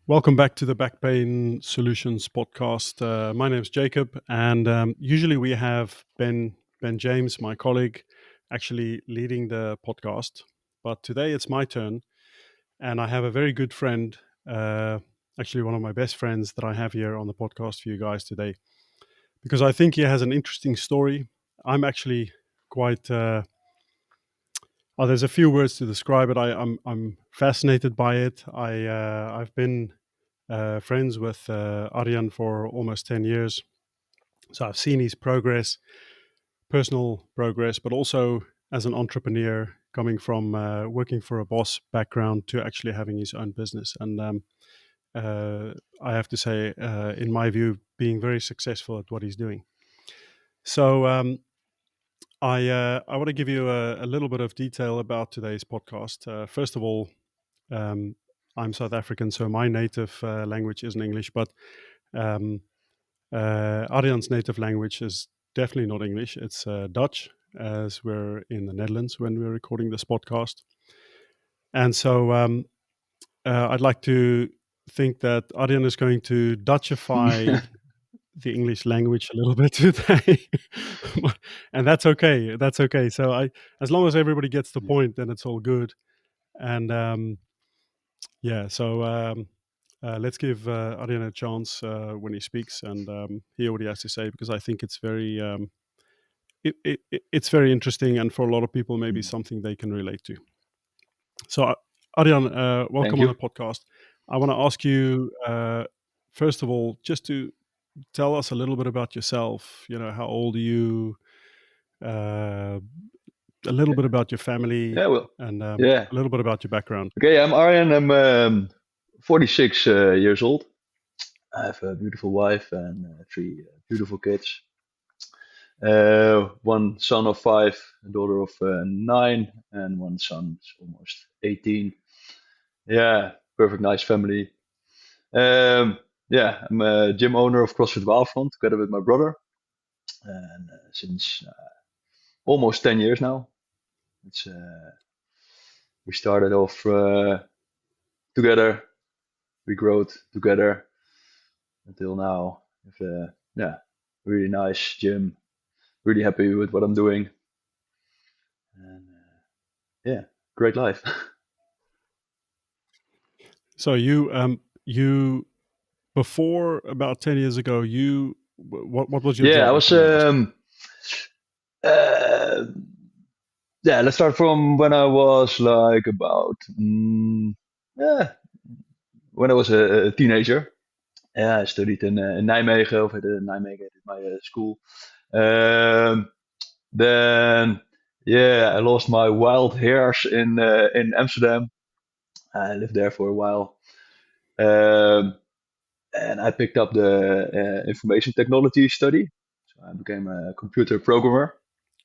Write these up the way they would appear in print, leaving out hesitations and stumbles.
Welcome back to the Back Pain Solutions podcast. My name is Jacob, and usually we have Ben James, my colleague, actually leading the podcast. But today it's my turn, and I have a very good friend, actually one of my best friends that I have here on the podcast for you guys today, because I think he has an interesting story. I'm actually quite. There's a few words to describe it. I'm fascinated by it. I've been friends with Arjen for almost 10 years. So I've seen his progress, personal progress, but also as an entrepreneur coming from working for a boss background to actually having his own business. And I have to say, in my view, being very successful at what he's doing. So I want to give you a little bit of detail about today's podcast. First of all, I'm South African, so my native language isn't English, but Arjan's native language is definitely not English. It's Dutch, as we're in the Netherlands when we're recording this podcast. And so I'd like to think that Arjan is going to Dutchify the English language a little bit today. And that's okay. That's okay. So as long as everybody gets the point, then it's all good. And let's give Arjen a chance when he speaks and hear what he has to say, because I think it's very it's very interesting, and for a lot of people, maybe something they can relate to. So, Arjen, welcome on the podcast. I want to ask you, first of all, just to tell us a little bit about yourself. You know, how old are you? A little bit about your family, and a little bit about your background. Okay, I'm Arjen. I'm 46 years old. I have a beautiful wife and three beautiful kids. One son of 5, a daughter of 9, and one son is almost 18. Yeah, perfect, nice family. I'm a gym owner of CrossFit Waalfront together with my brother, and since almost 10 years now. It's we started off together, we growed together until now. With really nice gym, really happy with what I'm doing, and great life. So you before about 10 years ago, what was your job? I was let's start from when I was like about when I was a teenager. I studied in Nijmegen, of at Nijmegen, at my school. Then I lost my wild hairs in Amsterdam. I lived there for a while. And I picked up the information technology study. So I became a computer programmer.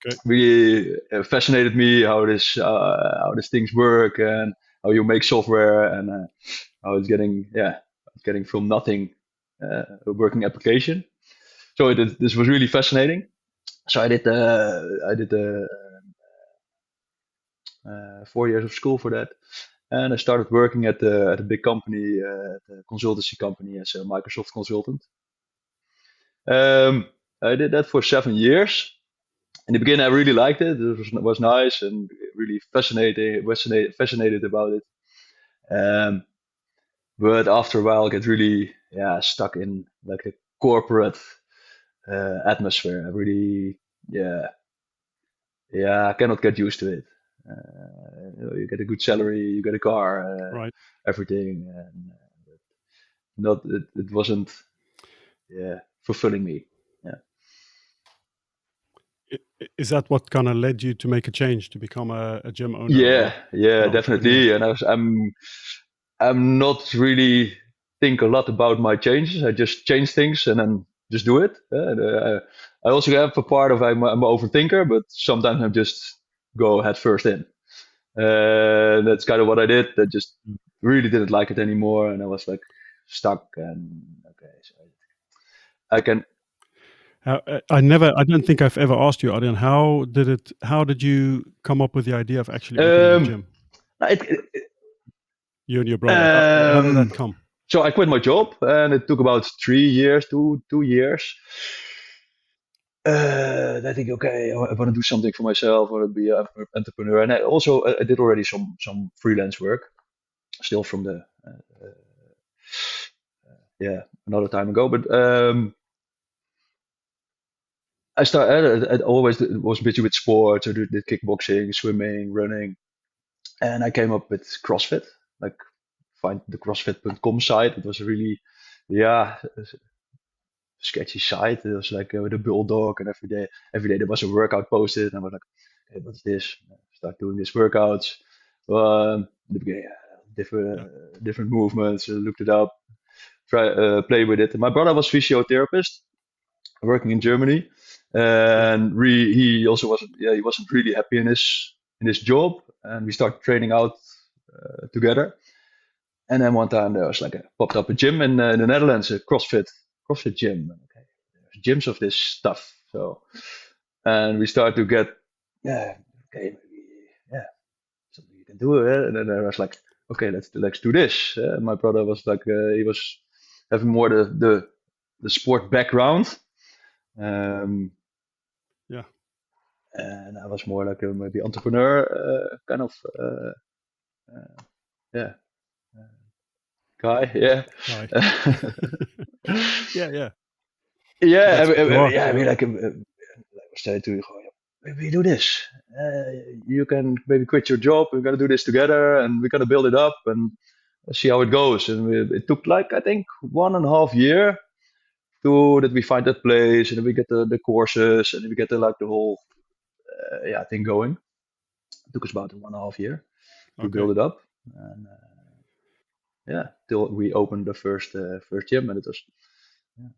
Okay. Really fascinated me how these things work and how you make software, and how it's getting from nothing a working application. So this was really fascinating. So I did 4 years of school for that. And I started working at a big company, at a consultancy company, as a Microsoft consultant. I did that for 7 years. In the beginning, I really liked it. It was nice and really fascinated about it. But after a while, I get really stuck in like a corporate atmosphere. I really I cannot get used to it. You get a good salary, you get a car, right. Everything, and it wasn't fulfilling me. Is that what kind of led you to make a change to become a gym owner? Definitely. And I'm not really think a lot about my changes. I just change things and then just do it. I also have a part of I'm an overthinker, but sometimes I just go head first in. That's kind of what I did. I just really didn't like it anymore, and I was like stuck. And okay, so I can. I don't think I've ever asked you, Arjen, how did you come up with the idea of actually opening a gym? You and your brother. How did that come? So I quit my job, and it took about 3 years, 2 years. I think, okay, I want to do something for myself. I want to be an entrepreneur, and I did already some freelance work, still from the yeah, another time ago. But I always was busy with sports. I did kickboxing, swimming, running, and I came up with CrossFit. Like, find the CrossFit.com site. It was a really, yeah, sketchy site. It was like with a bulldog, and every day there was a workout posted, and I was like, hey, what's this? Start doing these workouts. The beginning, Yeah, different movements. Looked it up, try play with it. And my brother was physiotherapist working in Germany, yeah, and he also wasn't really happy in his job, and we started training out together. And then one time there was like popped up a gym in the Netherlands, a CrossFit gym. Okay, there's gyms of this stuff. So, and we start to get, yeah, okay, maybe, yeah, something you can do. And then I was like, okay, let's do this. My brother was like, he was having more the sport background, um, yeah. and I was more like a maybe entrepreneur kind of, yeah, guy. Yeah. Guy. Yeah, yeah. Yeah, That's what you are. yeah, I You mean, know. like, zei toen gewoon, ja, maybe you do this. You can maybe quit your job. We're gonna do this together, and we're gonna build it up and see how it goes. And it took like, I think, 1.5 year to that we find that place, and then we get the courses, and then we get the whole thing going. It took us about 1.5 year to build Okay. it up, and yeah, till we opened the first gym, and it was yeah,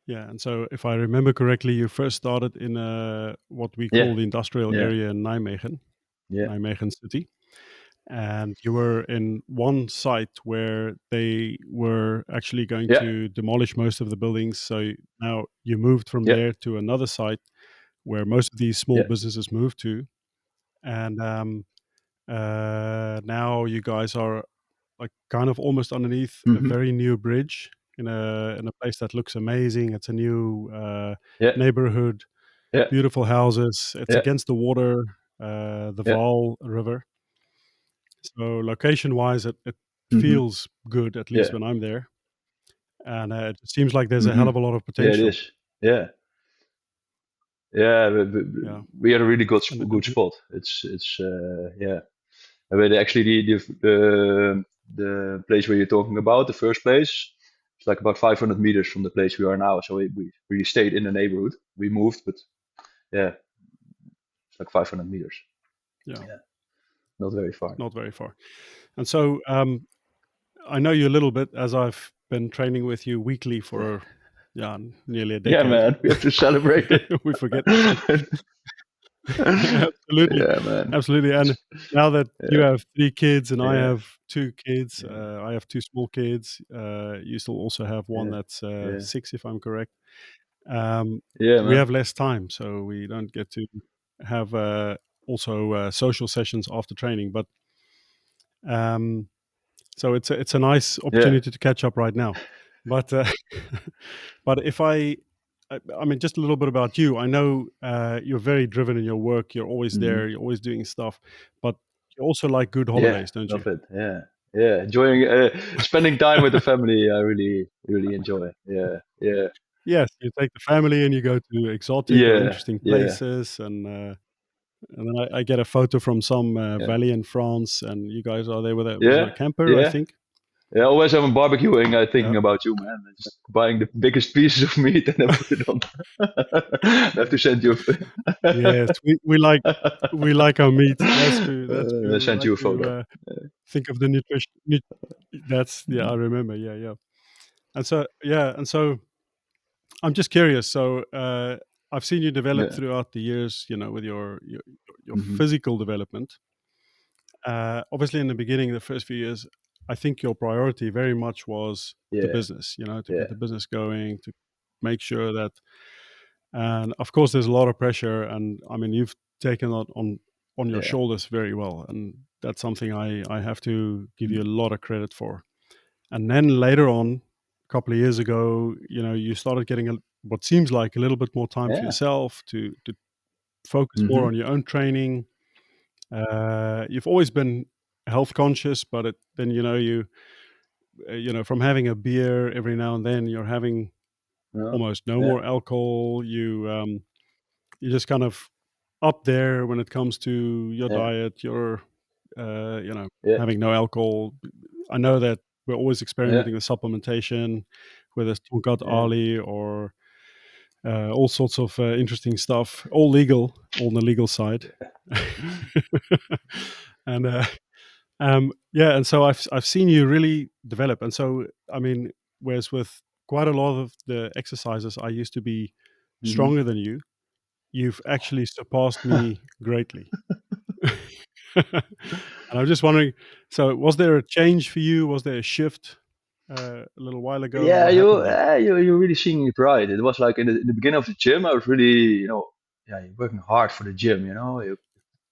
Yeah, and so if I remember correctly, you first started in what we yeah, call the industrial yeah, area in Nijmegen, yeah, Nijmegen city, and you were in one site where they were actually going yeah, to demolish most of the buildings. So now you moved from yeah, there to another site where most of these small yeah. businesses moved to, and now you guys are like kind of almost underneath a Hmm. very new bridge in a place that looks amazing. It's a new Yeah, neighborhood, yeah, beautiful houses. It's yeah, against the water, the yeah. Vaal River. So location wise, it Hmm. feels good at least Yeah. when I'm there, and it seems like there's a hell Hmm. of a lot of Yeah, it potential. is. Yeah, yeah. Yeah, We had a really and good spot. It's yeah. I mean, actually, the place where you're talking about, the first place, it's like about 500 meters from the place we are now. So we really stayed in the neighborhood. We moved, but yeah, it's like 500 meters. yeah, Yeah, not very far. not very far. And so I know you a little bit as I've been training with you weekly for yeah nearly a Yeah, decade. man, we have to celebrate it. We forget that absolutely, Yeah, man. absolutely. And now that you Yeah, have 3 kids and I yeah, have 2 kids, yeah, I have 2 small kids. You still also have one yeah, that's yeah, 6, if I'm correct. Um, yeah, we man. have less time, so we don't get to have also social sessions after training. But um, so it's a nice Yeah. opportunity to catch up right now. But but if I mean, just a little bit about you. I know you're very driven in your work. You're always Hmm. there. You're always doing stuff. But you also like good Yeah, holidays, don't you? love it. Yeah, yeah. Enjoying spending time with the family. I really enjoy. Yeah, yeah, Yes, you take the family and you go to exotic or yeah, interesting yeah, places, and then I get a photo from some yeah, valley in France, and you guys are there with yeah, a camper, I yeah. think. Yeah, always I'm barbecuing. I Yeah. thinking about you, man. Just buying the biggest pieces of meat and then put it on. I have to send you. Yes, we like our meat. That's true. That's I true. We sent like you a to photo. think of the nutrition. That's yeah, I Mhm. remember. Yeah, yeah. And so yeah, and so I'm just curious. So I've seen you develop Yeah. throughout the years. You know, with your Hmm. physical development. Obviously, in the beginning, the first few years, I think your priority very much was the Yeah. business. You know, to Yeah. get the business going, to make sure that. And of course, there's a lot of pressure, and I mean, you've taken that on your Yeah. shoulders very well, and that's something I have to give you a lot of credit for. And then later on, a couple of years ago, you started getting what seems like a little bit more time for Yeah. yourself to focus more Mm-hmm. on your own training. You've always been health conscious, but then from having a beer every now and then, you're having Yeah. almost no Yeah. more alcohol. You're just kind of up there when it comes to your Yeah. diet. You're Yeah. having no alcohol. I know that we're always Yeah. experimenting with supplementation, whether it's Tonkat Yeah. Ali or all sorts of interesting stuff, all legal on the legal side. and yeah, and so I've seen you really develop. And so I mean, whereas with quite a lot of the exercises I used to be Mm-hmm. stronger than you, you've actually surpassed me greatly. And I'm just wondering, so was there a change for you? Was there a shift a little while ago? Yeah, What happened there? you're really seeing it right. It was like in the beginning of the gym, I was really, yeah, you're working hard for the gym. You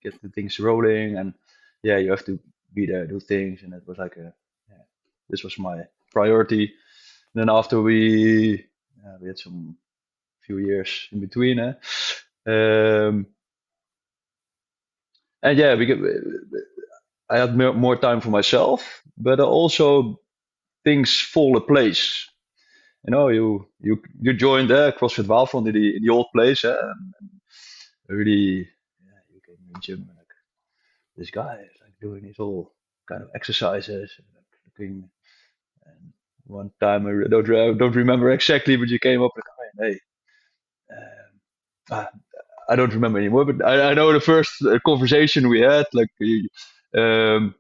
get the things rolling, and yeah, you have to be there, do things, and it was like yeah, this was my priority. And then after we had some few years in between, um, and yeah, I had more time for myself, but also things fall in place. You joined CrossFit Waalfront in the old place, and really, yeah, you came in the gym and like this guy is like doing his whole kind of exercises and like looking. And one time I don't remember exactly, but you came up like, hey, ah, I don't remember anymore, but I know the first conversation we had, like, um,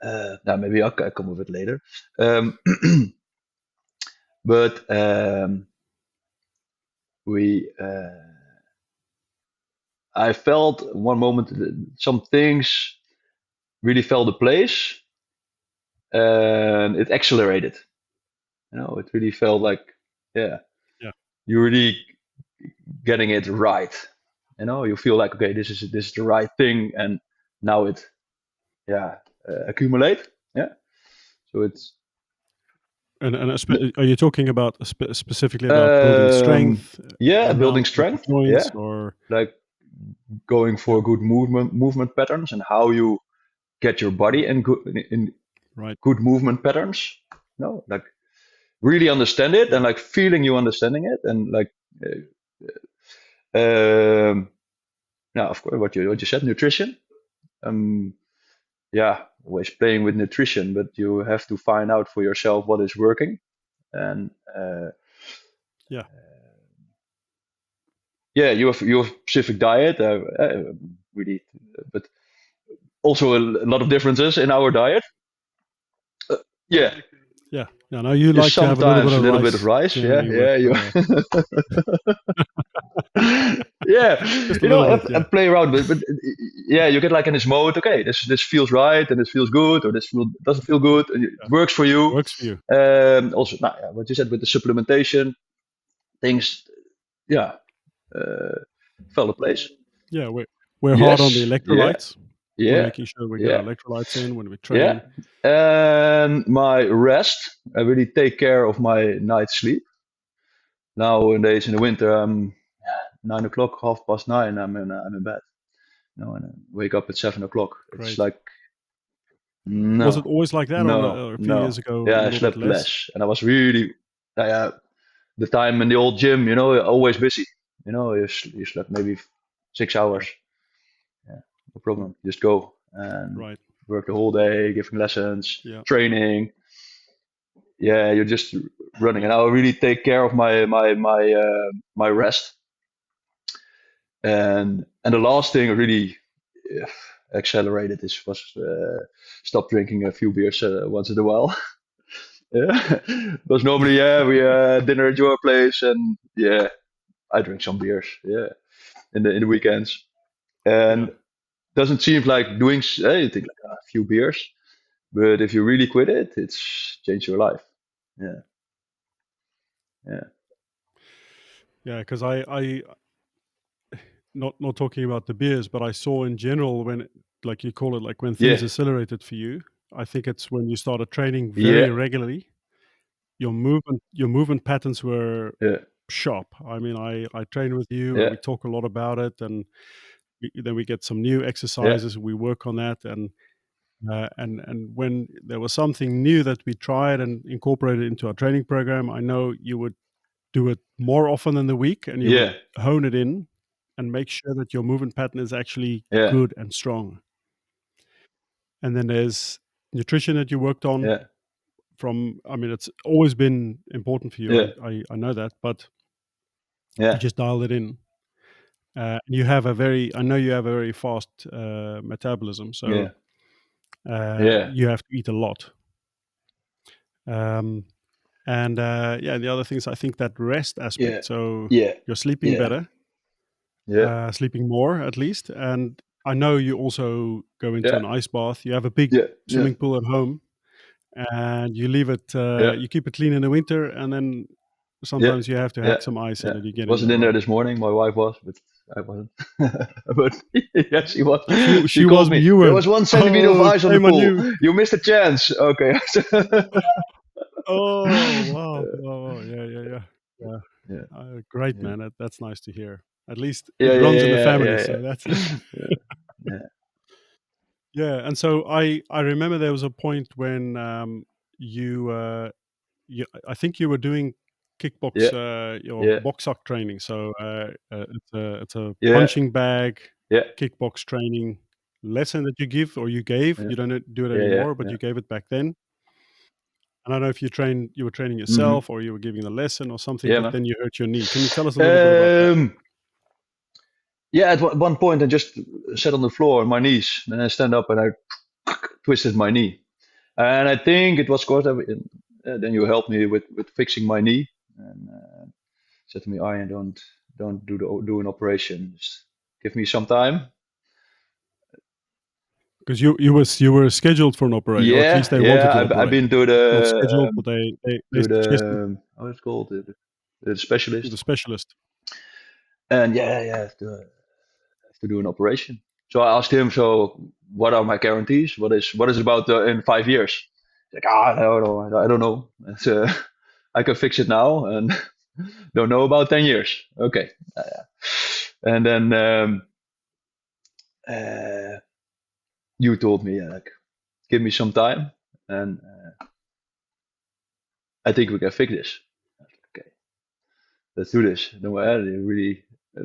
now maybe I'll come with it later. Um, but we I felt one moment that some things really fell to place, and it accelerated. It really felt like, yeah, Yeah, you're really getting it right. You feel like, okay, this is the right thing, and now it, yeah, accumulate. Yeah, so it's are you talking about specifically about building um, strength yeah, building around the strength. joints, Yeah, or like going yeah, for good movement patterns, and how you get your body in right, good movement patterns. Like really understand it, yeah, and like feeling you understanding it, and like um yeah, of course, what you said, nutrition. um yeah, always playing with nutrition, but you have to find out for yourself what is working. And yeah, yeah, you have specific diet, really, but also a lot of differences in our diet. Yeah, yeah. Yeah, now you just like to have a little bit sometimes a of little bit of rice rice. Yeah, generally with yeah, you yeah, just a little bit. Yeah, and play around with, but yeah, you get like in this mode. Okay, this feels right, and this feels good, or doesn't feel good, and it yeah. works for you. Works for you. Also, yeah, what you said with the supplementation things, yeah, uh, fell in place. Yeah, we're hard on the Yes, yeah, electrolytes. We're yeah, making sure we get our yeah, electrolytes in when we yeah. train. And my rest, I really take care of my night sleep. Nowadays in the winter, I'm 9 o'clock, 9:30, I'm in bed. And I wake up at 7 o'clock. It's Great. like, Was it no, always like that, no, or a few years no. ago a Yeah, I little bit slept less? less, and I was really, the time in the old gym, always busy. You slept maybe 6 hours. Yeah, Yeah, no problem. Just go and right. work the whole day, giving lessons, Yeah, training. Yeah, you're just running, and yeah, I really take care of my rest. And the last thing really, uh, accelerated was stop drinking a few beers once in a while. Yeah, because normally, yeah, we dinner at your place, and yeah, I drink some beers, yeah, in the weekends, yeah, and doesn't seem like doing. You think like a few beers, but if you really quit it, it's changed your life. Yeah, yeah, yeah. Because I not talking about the beers, but I saw in general when like you call it, like when things Yeah. accelerated for you. I think it's when you started training Yeah. very regularly. Your movement patterns were Yeah. sharp. I mean, I train with you, and Yeah. we talk a lot about it, and then we get some new Yeah. exercises. We work on that, and when there was something new that we tried and incorporated into our training program, I know you would do it more often in the week, and you would Yeah. hone it in and make sure that your movement pattern is actually Yeah. good and strong. And then there's nutrition that you worked on. Yeah. I mean, it's always been important for you. Yeah. I know that, but you Yeah. just dialed it in. You have a very, I know you have a very fast metabolism, so Yeah. Yeah. you have to eat a lot. Um, and yeah, the other things, I think that rest Yeah. aspect. So Yeah. you're sleeping Yeah. better, Yeah. sleeping more at least. And I know you also go into Yeah. an ice bath. You have a big Yeah. Yeah. swimming pool at home, and you leave it. Yeah. You keep it clean in the winter, and then Yeah. sometimes you have to Yeah. hack some ice in Yeah. it. You get in Wasn't there, in there right? this morning. My wife was, but I wasn't. But yeah, she was. She She called was, but me. you There weren't. was 1 centimeter of Oh, ice on the shame on pool. you. You missed a chance. Okay. Oh, wow. Oh, yeah, yeah, yeah. Yeah. Yeah. Great, Yeah. man. That's nice to hear. At least Yeah. it Yeah. runs in the Yeah. family, Yeah. so that's Yeah. Yeah. yeah. And so I remember there was a point when you I think you were doing Yeah. kickbox your Yeah. box sock training. So it's a Yeah. punching bag Yeah. kickbox training lesson that you give or you gave. Yeah. You don't do it Yeah. Yeah. anymore, but Yeah. you gave it back then. And I don't know if you were training Mm-hmm. yourself or you were giving a lesson or something, Yeah, but man. then you hurt your knee. Can you tell us a little bit about that? Um, yeah, at one point I just sat on the floor on my knees. Then I stand up and I twisted my knee. And I think it was because then you helped me with fixing my knee and said to me, Arjen, don't do an operation. Just give me some time. Because you were scheduled for an operation, or at least Yeah, they wanted yeah. to I've operate. been to Not scheduled, the but they suggested how it's called the to the specialist. specialist. And yeah, yeah, have to do an operation. So I asked him, so what are my guarantees? What is it about in 5 years? He's like, no, I don't know. It's, I can fix it now, and don't know about 10 years. Okay, and then uh, you told me, like, give me some time, and I think we can fix this. Okay, let's do this. No, they really Yeah,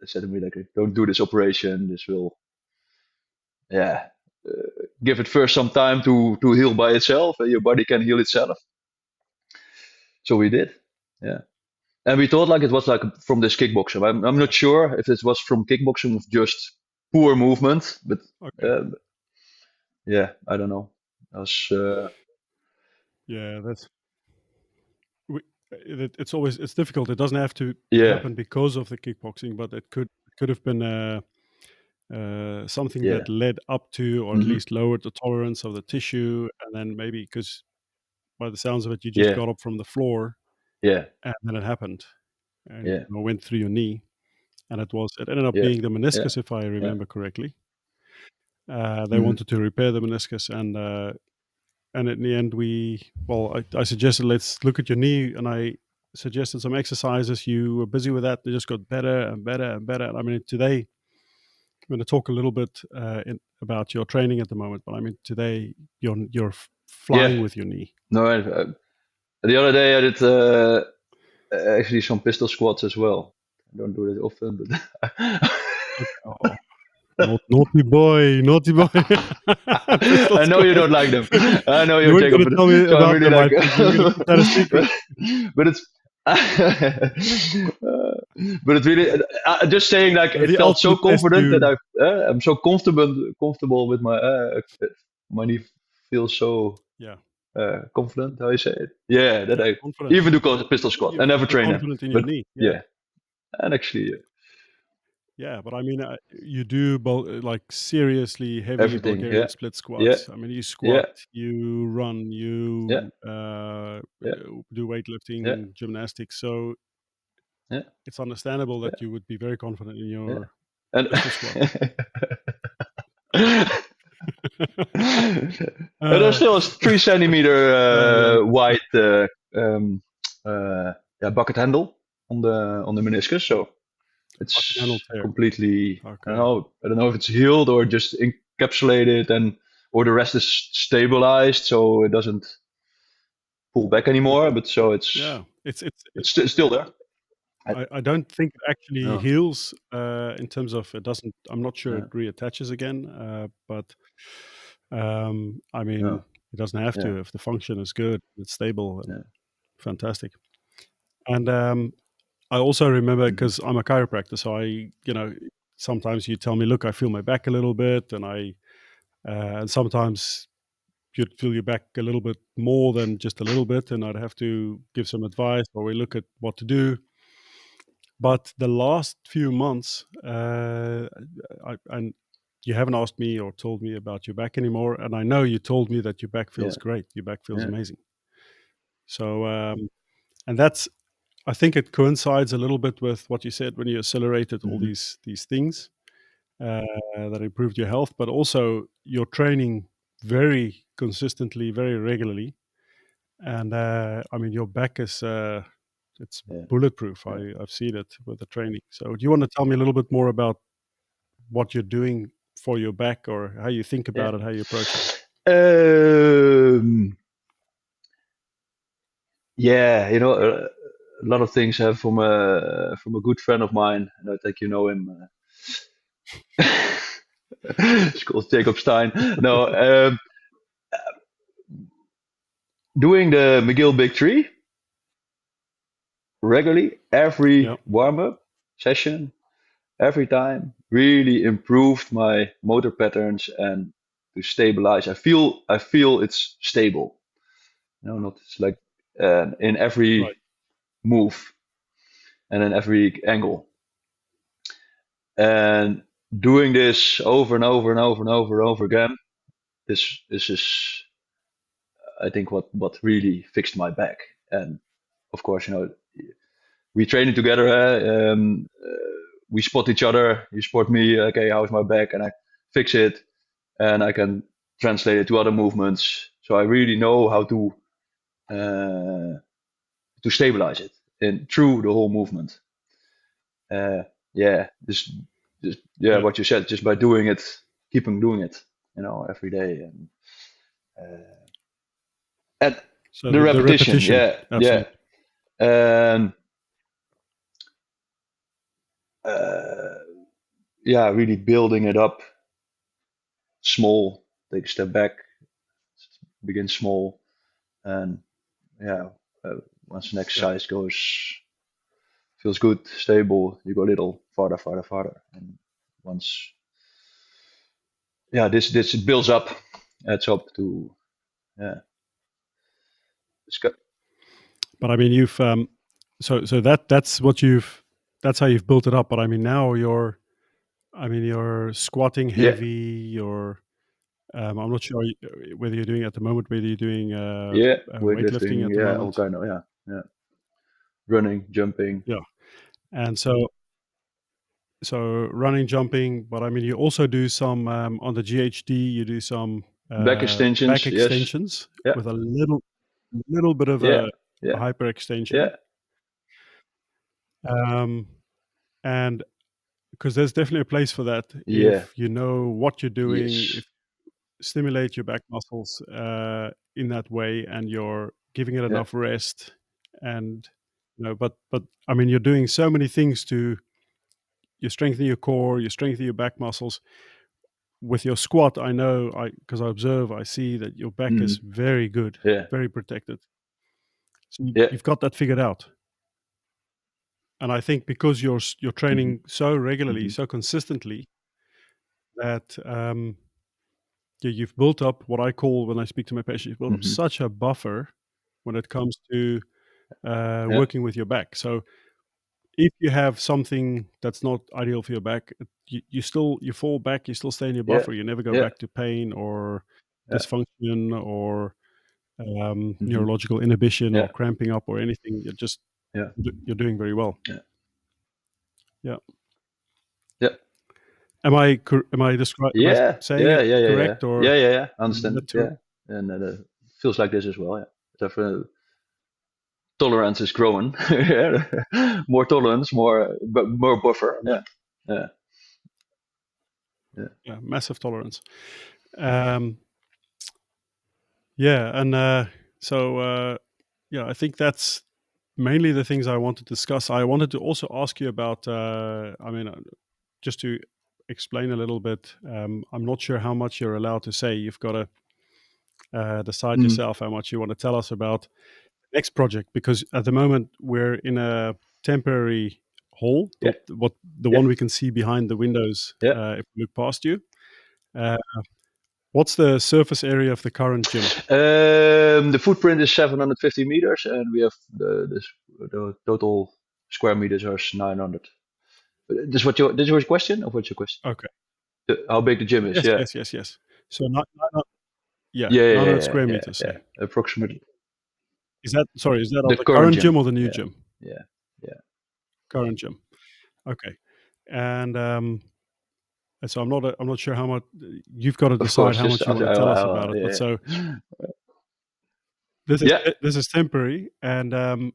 said to me like, don't do this operation. This will, yeah, give it first some time to heal by itself. Your body can heal itself. So we did, yeah. And we thought like it was like from this kickboxing. I'm not sure if it was from kickboxing of just poor movement, but okay. uh, yeah, I don't know. That was Yeah, we, it's difficult. It doesn't have to yeah, happen because of the kickboxing, but it could have been something yeah, that led up to, or at hmm least lowered the tolerance of the tissue, and then maybe because by the sounds of it, you just yeah, got up from the floor, yeah, and then it happened, and yeah, went through your knee, and it ended up yeah, being the yeah, meniscus, if I yeah, remember correctly. They hmm wanted to repair the meniscus, and in the end, I suggested let's look at your knee, and I suggested some exercises. You were busy with that; they just got better and better and better. I mean, today I'm going to talk a little bit about your training at the moment, but I mean, today you're yeah. flying with your knee. No, the other day I did actually some pistol squats as well. I don't do it often, but Okay. Oh, naughty boy, naughty boy. Pistol I know you don't squats. like them. I know You you're weren't Jacob, going to tell me so I'm about really them. I like, think you were going to keep that a secret. but it's, but it's really just saying like They're it the felt so ultimate test. confident that I'm so comfortable with my knee feels so Yeah, confident. How you say it? Yeah, that yeah, I confident. even do pistol squat. I never You're train them, confident in your but knee. Yeah. yeah, and actually Yeah, but I mean, you do like seriously heavy everything. Yeah, Bulgarian split yeah, squats. I mean, you yeah, squat, you run, yeah, you yeah, do yeah, weightlifting, gymnastics. So yeah, it's understandable yeah, that you would be very confident in yeah. your And pistol squat. And there's uh, still a 3 centimeter yeah, wide um, yeah, bucket handle on the meniscus, so bucket handle it's tear. completely, Okay. I don't know if it's healed or just encapsulated, and or the rest is stabilized, so it doesn't pull back anymore. But so Yeah, it's still there. I, I don't think it actually no, heals in terms of it doesn't. I'm not sure it no, reattaches again, but I mean, no, it doesn't have yeah, to if the function is good, it's stable and yeah, fantastic. And I also remember hmm, because I'm a chiropractor, so sometimes you tell me, look, I feel my back a little bit, and sometimes you'd feel your back a little bit more than just a little bit, and I'd have to give some advice or we look at what to do. But the last few months, and you haven't asked me or told me about your back anymore, and I know you told me that your back feels yeah, great, your back feels yeah, amazing. So, and that's I think it coincides a little bit with what you said when you accelerated all hmm, these things that improved your health, but also you're training very consistently, very regularly, and I mean your back is it's yeah, bulletproof. yeah, I've seen it with the training. So do you want to tell me a little bit more about what you're doing for your back, or how you think yeah. about it, how you approach it? Um, yeah, a lot of things have from a good friend of mine, and I think you know him. It's called Jacob Steyn. No, doing the McGill Big Tree regularly, every Yeah, warm up session, every time, really improved my motor patterns and to stabilize. I feel it's stable. Not it's like in right. every move and in every angle. And doing this over and over and over and over and over again, this is I think what really fixed my back. And of course, we training together. We spot each other. You spot me. Okay, how's my back? And I fix it, and I can translate it to other movements. So I really know how to stabilize it and through the whole movement. Yeah, yeah, Yeah. what you said, just by doing it, keeping doing it, every day, and So the the repetition. repetition, Yeah, yeah, absolutely. and uh, yeah, really building it up small. Take a step back, begin small, and yeah, uh, once the next Yeah. size goes feels good, stable, you go a little farther, farther, farther, and once this builds up, adds up to yeah, it's got, But I mean, you've so that's how you've built it up. But I mean, now you're squatting yeah, heavy. I'm not sure whether you're doing at the moment, whether you're doing yeah, weightlifting weightlifting, at the yeah, all moment. kind of yeah, running, jumping, Yeah, and so running, jumping. But I mean, you also do some on the GHD. You do some back back extensions, yes, extensions yeah, with a little bit of yeah, a yeah, hyperextension. yeah, Um, and because there's definitely a place for that yeah, if you know what you're doing, yes, if stimulate your back muscles in that way, and you're giving it yeah, enough rest, and but I mean, you're doing so many things to you strengthen your core, you strengthen your back muscles. With your squat, I know because I observe, I see that your back hmm, is very good, yeah, very protected. So yeah, you've got that figured out. And I think because you're hmm, training so regularly, hmm, so consistently, that you've built up what I call, when I speak to my patients, you've built up hmm, such a buffer when it comes to yeah, working with your back. So if you have something that's not ideal for your back, you fall back, you still stay in your yeah, buffer. You never go yeah, back to pain or yeah, dysfunction or hmm, neurological inhibition or yeah, cramping up or anything. yeah, You're doing very well. yeah, Yeah. yeah, Am I am I Yeah, saying yeah, it yeah, yeah, yeah, correct, or yeah, yeah, yeah. I is understand. that too? Yeah, and feels like this as well. Yeah, so tolerance is growing. Yeah. More tolerance, but more buffer. Yeah, Yeah, yeah, yeah. yeah, massive tolerance. Um, yeah, and yeah, I think that's mainly the things I want to discuss. I wanted to also ask you about. I mean, just to explain a little bit. I'm not sure how much you're allowed to say. You've got to decide Mm, yourself how much you want to tell us about next project, because at the moment we're in a temporary hall, yeah, the yeah, one we can see behind the windows yeah. if we look past you. Uh, what's the surface area of the current gym? The footprint is 750 meters, and we have the total square meters are 900. This was your question, or what's your question? Okay. How big the gym is? Yes, Yeah, yes, yes, yes. So not yeah, yeah, yeah, 900 yeah, square yeah, meters. yeah. Say, Approximately is that of the the current current gym gym. or the new Yeah, gym? yeah, yeah. Current gym. Okay. And so I'm not sure how much you've got to Of decide course, how just much you want to tell us about it. But yeah, so yeah. this is temporary, and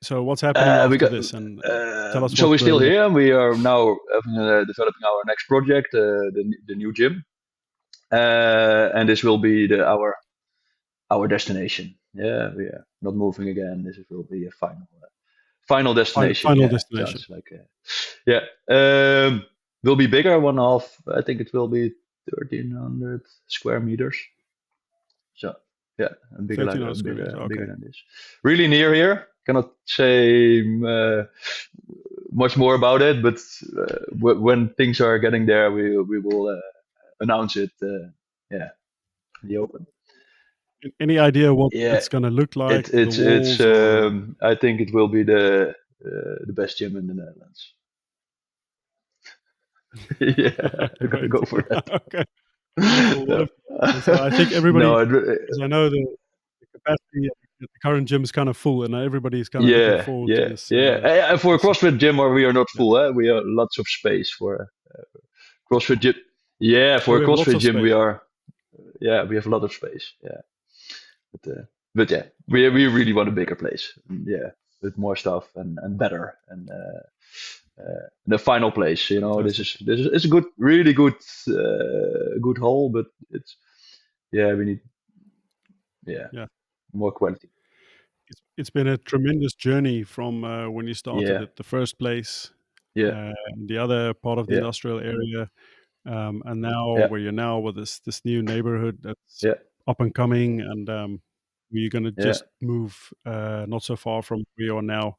so what's happening We after got. this? And tell us So what we're still the here, and we are now developing our next project, the new gym, and this will be our destination. Yeah, we are not moving again. This will be a final destination. final Yeah, destination. sounds like yeah. Will be bigger, 1.5. I think it will be 1,300 square meters. So yeah, and bigger, like 1,300 square meters. bigger Okay. than this. Really near here. Cannot say much more about it, but when things are getting there, we will announce it. Yeah, in the open. Any idea what Yeah, it's going to look like? The it's. walls or I think it will be the best gym in the Netherlands. Yeah, I gotta great. go for that. Okay. Wonderful, wonderful. So I think everybody, No, because I know the capacity at the current gym is kind of full, and everybody's kind of looking yeah, forward to yeah, this. yeah. And for a This CrossFit gym, where we are not yeah. full, we are lots of space for CrossFit gym. Yeah, Oh, for a we have lots CrossFit of gym, space. we have a lot of space. Yeah, but yeah, we Okay. really want a Okay. bigger place. Yeah, with more stuff and better and the final place. You know, Fantastic. this is it's a good, really good, good hole, but it's yeah, we need yeah Yeah. more quality. It's been a tremendous journey from when you started Yeah, at the first place, yeah, the other part of the yeah, industrial area, and now yeah, where you're now with this new neighborhood that's yeah, up and coming, and you're going to yeah, just move not so far from where you are now.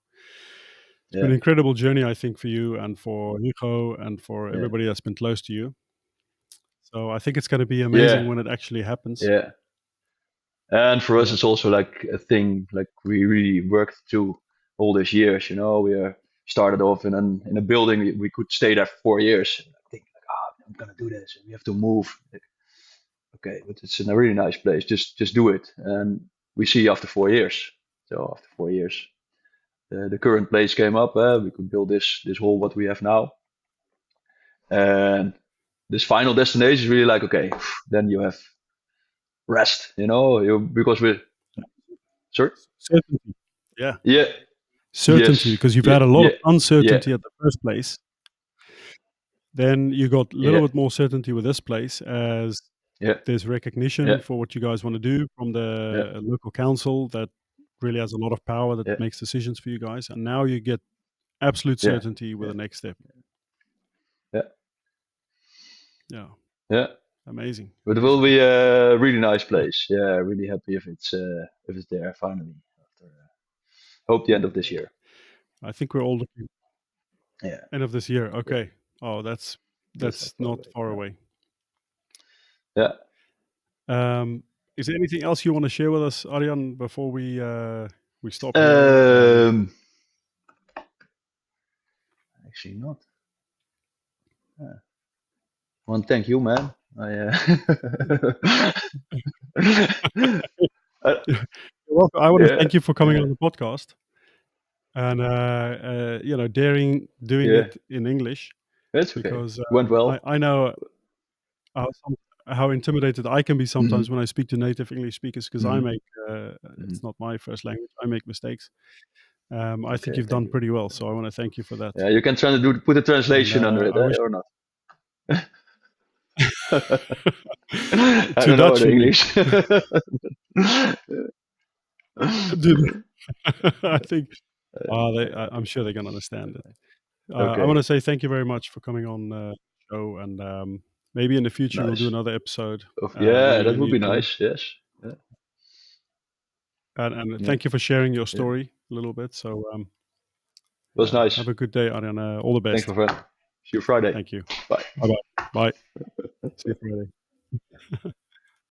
It's been yeah, an incredible journey, I think, for you and for Hugo and for yeah, everybody that's been close to you. So I think it's going to be yeah, amazing when it actually happens. yeah. And for us, Yeah, it's also like a thing like we really worked through all these years. You know, we started off in a building. We could stay there for 4 years. I think like, I'm gonna do this, and we have to move. Like, okay, but it's in a really nice place. Just do it. And we see after 4 years. So after 4 years, the current place came up. We could build this whole what we have now. And this final destination is really like okay, then you have rest. You know, because we sorry. certainty. Yeah, Yeah. certainty, Yes. because you've Yeah. had a lot of Yeah. Yeah. uncertainty at the first place. Then you got a little Yeah. bit more certainty with this place as Yeah. there's recognition Yeah. for what you guys want to do from Yeah. the local council that really has a lot of power that Yeah. makes decisions for you guys. And now you get absolute Yeah. certainty with Yeah. the next step. Yeah. Yeah, Yeah. amazing, But it will amazing. be a really nice Yeah, place. Yeah. Really happy if it's there finally. After hope the end of this year. I think we're all looking Yeah. end of this year. Yeah. Okay. Oh, That's not that's far not away. far No. away. Yeah. Is there anything else you want to share with us, Arjan, before we stop here? Um. Actually, not. Yeah. Well, thank you, man. Uh, You're welcome. I want to yeah. thank you for coming Yeah. on the podcast and daring doing Yeah. it in English. It's okay. because Went well. I know how intimidated I can be sometimes Hmm. when I speak to native English speakers because I Hmm. make Hmm. it's not my first language. I make mistakes. I think Okay, you've thank done you. pretty well, so I want to thank you for that. Yeah, you can try to put a And translation under it, I wish or not? I to don't know Dutch, the you mean? English. Dude, I think I'm sure they can understand it. I want Okay, to say thank you very much for coming on the show, and maybe in the future we'll do nice. another episode Yeah, that when would you be come. nice. Yes. Yeah. And Yeah. thank you for sharing your Yeah. story a little bit. So Was yeah, nice. have a good day, Arjen. All the Thanks, best. my friend. See you Friday. Thank you. Bye. Bye bye. Bye. See you Friday.